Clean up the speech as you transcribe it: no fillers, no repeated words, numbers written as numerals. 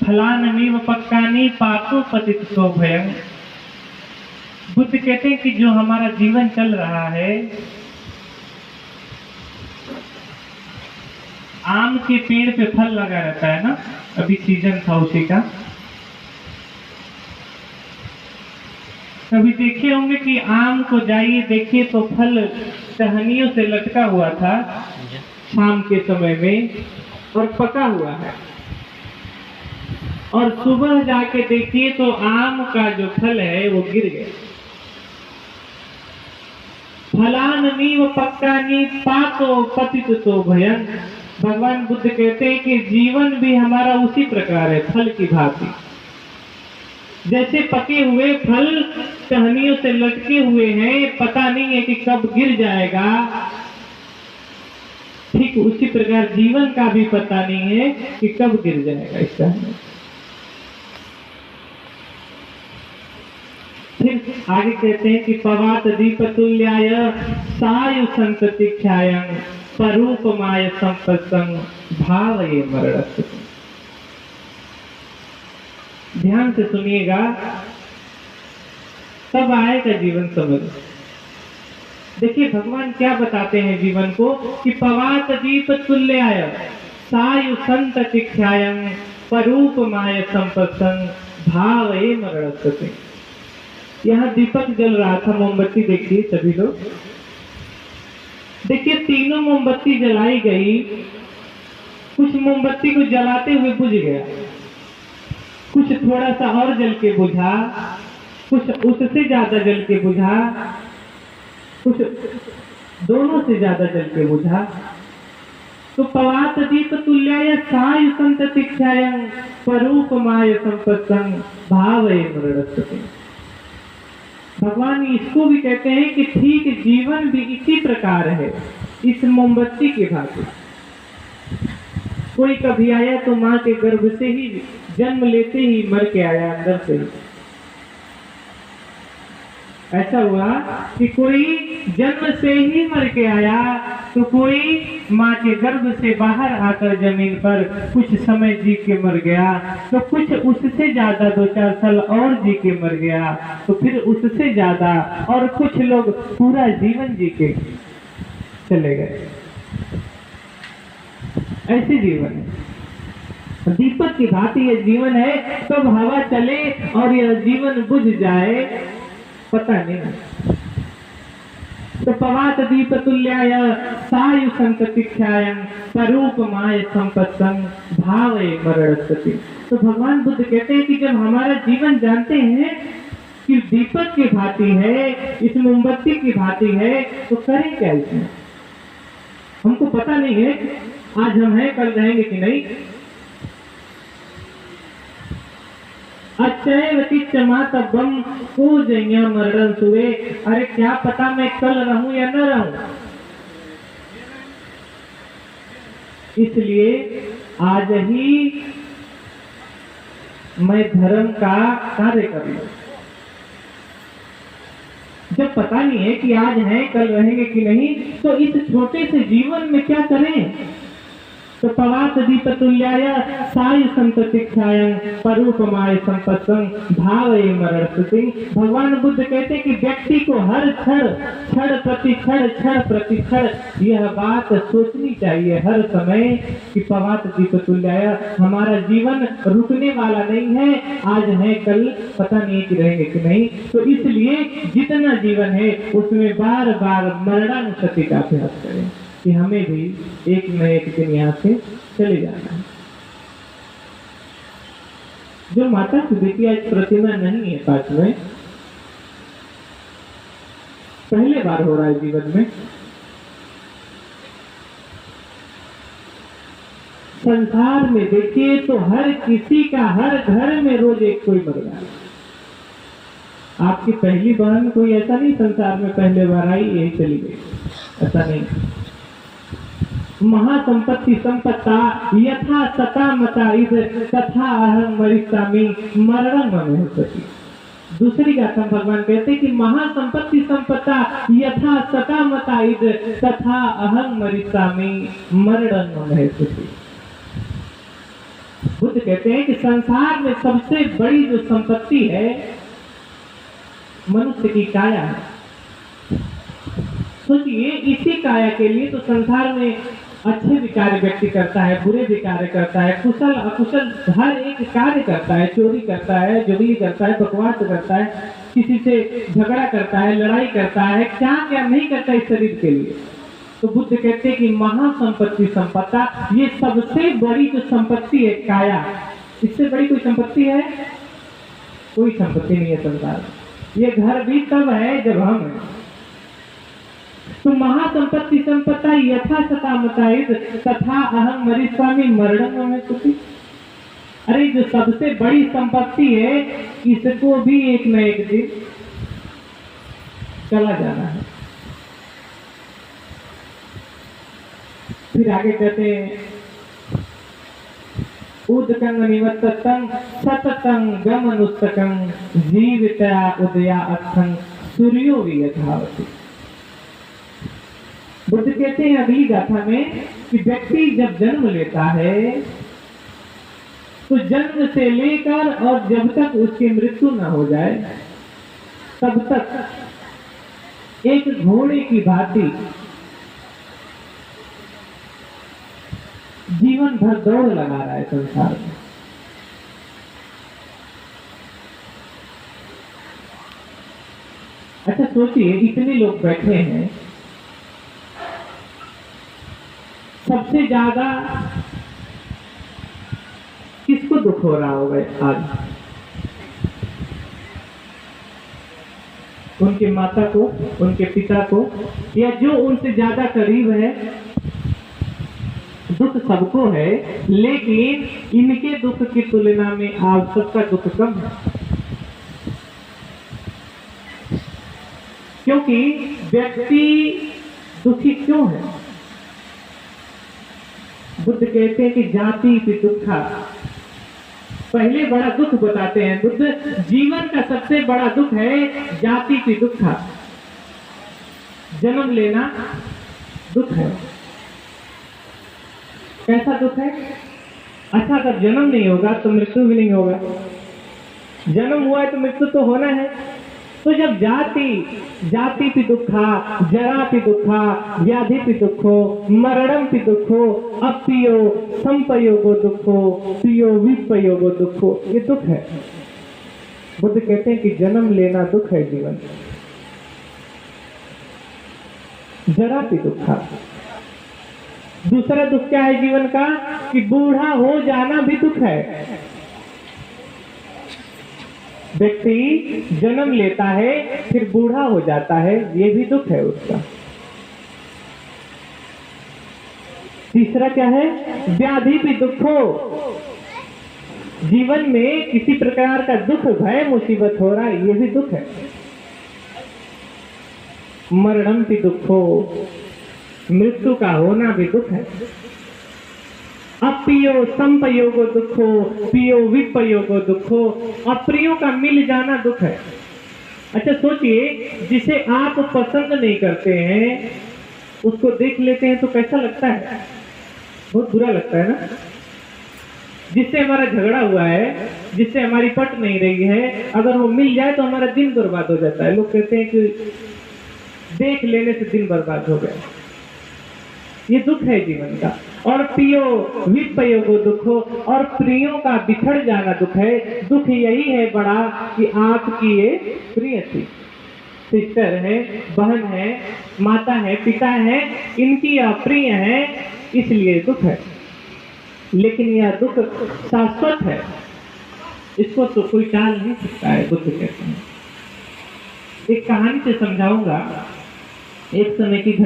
फलानमीव पक्कानी पाको पतितो भयं। बुद्ध कहते हैं कि जो हमारा जीवन चल रहा है, आम के पेड़ पे फल लगा रहता है ना, अभी सीजन था उसी का। कभी देखे होंगे कि आम को जाइए देखिए तो फल टहनियों से लटका हुआ था शाम के समय में और पका हुआ है, और सुबह जाके देखिए तो आम का जो फल है वो गिर गया। फलानमीव पक्कानी पातो पतितो भयं। भगवान बुद्ध कहते हैं कि जीवन भी हमारा उसी प्रकार है, फल की भांति। जैसे पके हुए फल टहनियों से लटके हुए हैं, पता नहीं है कि कब गिर जाएगा, ठीक उसी प्रकार जीवन का भी पता नहीं है कि कब गिर जाएगा इसका। फिर आगे कहते हैं कि पवात दीपतुल्याय सायु संततिक्षायं परूपमाय संपत्संग भावये मरणस्य। ध्यान से सुनिएगा, तब आएगा जीवन समझ। देखिए भगवान क्या बताते हैं जीवन को कि पवात दीपतुल्याय सायु संततिक्षायं परूपमाय संपत्संग भावये मरणस्य। यहाँ दीपक जल रहा था, मोमबत्ती देखिए सभी लोग। देखिए तीनों मोमबत्ती जलाई गई, कुछ मोमबत्ती को जलाते हुए बुझ गया, कुछ थोड़ा सा और जल के बुझा, कुछ उससे ज्यादा जल के बुझा, कुछ दोनों से ज्यादा जल के बुझा। तो पवात दीपतुल्याय सायु संततिक्षायं परूपमाय संपत्संग भावये मरणस्य। भगवान इसको भी कहते हैं कि ठीक जीवन भी इसी प्रकार है, इस मोमबत्ती के भांति। कोई कभी आया तो माँ के गर्भ से ही जन्म लेते ही मर के आया अंदर से ही। ऐसा हुआ कि कोई जन्म से ही मर के आया, तो कोई माँ के गर्भ से बाहर आकर जमीन पर कुछ समय जी के मर गया, तो कुछ उससे ज्यादा 2-4 साल और जी के मर गया, तो फिर उससे ज्यादा, और कुछ लोग पूरा जीवन जी के चले गए। ऐसे जीवन है, दीपक की भांति ये जीवन है। कब हवा चले और यह जीवन बुझ जाए पता नहीं। तो पवात दीपतुल्याय सायु संततिक्षायं परूपमाय संपत्संग भावये मरणस्य। तो भगवान बुद्ध कहते हैं कि जब हमारा जीवन जानते हैं कि दीपक की भांति है, इस मोमबत्ती की भांति है, तो करें क्या इसमें? हमको पता नहीं है आज हम हैं कल रहेंगे कि नहीं। अचैवति चमातब्बम पूजन्या मरण सुवे। अरे क्या पता मैं कल रहूं या न रहूं, इसलिए आज ही मैं धर्म का कार्य कर लूं। जब पता नहीं है कि आज हैं कल रहेंगे कि नहीं, तो इस छोटे से जीवन में क्या करें? तो पवात दीपतुल्याय सायु संततिक्षायं परूपमाय संपत्संग भावये मरणस्य। भगवान बुद्ध कहते हैं कि व्यक्ति को हर क्षण क्षण प्रति क्षण यह बात सोचनी चाहिए हर समय कि पवात दीपतुल्याय, हमारा जीवन रुकने वाला नहीं है, आज है कल पता नहीं कि रहेंगे कि नहीं। तो इसलिए जितना जीवन है उसमें बार बार मरणानुसति का अभ्यास करें कि हमें भी एक न एक दिन यहाँ से चले जाना है। जो माता की बेटी आज प्रतिमा नहीं है पास में, पहले बार हो रहा है जीवन में। संसार में देखिए तो हर किसी का हर घर में रोज एक कोई मर रहा है। आपकी पहली बहन कोई ऐसा नहीं संसार में पहले बार आई यही चली गई, ऐसा नहीं। महासंपत्ति संपत्ता यथा सता मता इद तथा अहं मरिष्यामि मरणं मम होति। दूसरी गाथा भगवान कहते कि महासंपत्ति संपत्ता यथा सता मता इद तथा अहं मरिष्यामि मरणं मम होति। बुद्ध कहते हैं कि संसार में सबसे बड़ी जो संपत्ति है मनुष्य की काया है। सोचिए, इसी काया के लिए तो संसार में अच्छे भी कार्य व्यक्ति करता है, बुरे भी कार्य करता है, कुशल अकुशल हर एक कार्य करता है, चोरी करता है, जुगली करता है, बकवास करता है, किसी से झगड़ा करता है, लड़ाई करता है, क्या क्या नहीं करता इस शरीर के लिए। तो बुद्ध कहते हैं कि महासंपत्ति संपदा, ये सबसे बड़ी जो संपत्ति है काया, इससे बड़ी कोई संपत्ति है? कोई संपत्ति नहीं है संसार में। ये घर भी तब है जब हम हैं। तो महासंपत्ति संपदा यथा सता मताइत तथा अहम मरीस्वामी मरणम में सुखी। अरे जो सबसे बड़ी संपत्ति है, इसको भी एक न एक दिन चला जाना है। फिर आगे कहते हैं उदकं निवर्ततं सततं गमनुस्तकं जीविता उदया अर्थं सूर्यो वियथावति। बुद्ध कहते हैं अगली गाथा में कि व्यक्ति जब जन्म लेता है तो जन्म से लेकर और जब तक उसकी मृत्यु न हो जाए तब तक एक घोड़े की भांति जीवन भर दौड़ लगा रहा है संसार में। अच्छा सोचिए, इतने लोग बैठे हैं, सबसे ज्यादा किसको दुख हो रहा होगा आज? उनके माता को, उनके पिता को, या जो उनसे ज्यादा करीब है। दुख सबको है, लेकिन इनके दुख की तुलना में आप सबका दुख कम है, क्योंकि व्यक्ति दुखी क्यों है? बुद्ध कहते हैं कि जाति की दुखा। पहले बड़ा दुख बताते हैं बुद्ध, जीवन का सबसे बड़ा दुख है जाति की दुखा। जन्म लेना दुख है। कैसा दुख है? अच्छा, अगर जन्म नहीं होगा तो मृत्यु भी नहीं होगा। जन्म हुआ है तो मृत्यु तो होना है। तो जब जाति भी दुखा, जरा भी दुखा, व्याधि भी दुखो, मरणम भी दुखो, अपियो संपयोगो दुखो, पियो विपयोगो दुखो, ये दुख है। बुद्ध कहते हैं कि जन्म लेना दुख है जीवन। जरा भी दुखा। दूसरा दुख क्या है जीवन का? कि बूढ़ा हो जाना भी दुख है। व्यक्ति जन्म लेता है फिर बूढ़ा हो जाता है, ये भी दुख है उसका। तीसरा क्या है? व्याधि भी दुखो। जीवन में किसी प्रकार का दुख, भय, मुसीबत हो रहा है, ये भी दुख है। मरणम भी दुखो, मृत्यु का होना भी दुख है। अपियो संपयोगो दुखो, पियो विपयोगो दुखो, अप्रियों का मिल जाना दुख है। अच्छा सोचिए, जिसे आप पसंद नहीं करते हैं उसको देख लेते हैं तो कैसा लगता है? बहुत बुरा लगता है ना। जिससे हमारा झगड़ा हुआ है, जिससे हमारी पट नहीं रही है, अगर वो मिल जाए तो हमारा दिन बर्बाद हो जाता है। लोग कहते हैं कि देख लेने से दिन बर्बाद हो गया। ये दुख है जीवन का। और पियो विपयोगो दुखो, और प्रियों का बिछड़ जाना दुख है। दुख यही है बड़ा कि आपकी ये प्रिय थी, सिस्टर है, बहन है, माता है, पिता है, इनकी अप्रिय है, इसलिए दुख है। लेकिन यह दुख शाश्वत है, इसको तो कोई टाल नहीं सकता है, बुद्ध कहते हैं। एक कहानी से समझाऊंगा। एक समय की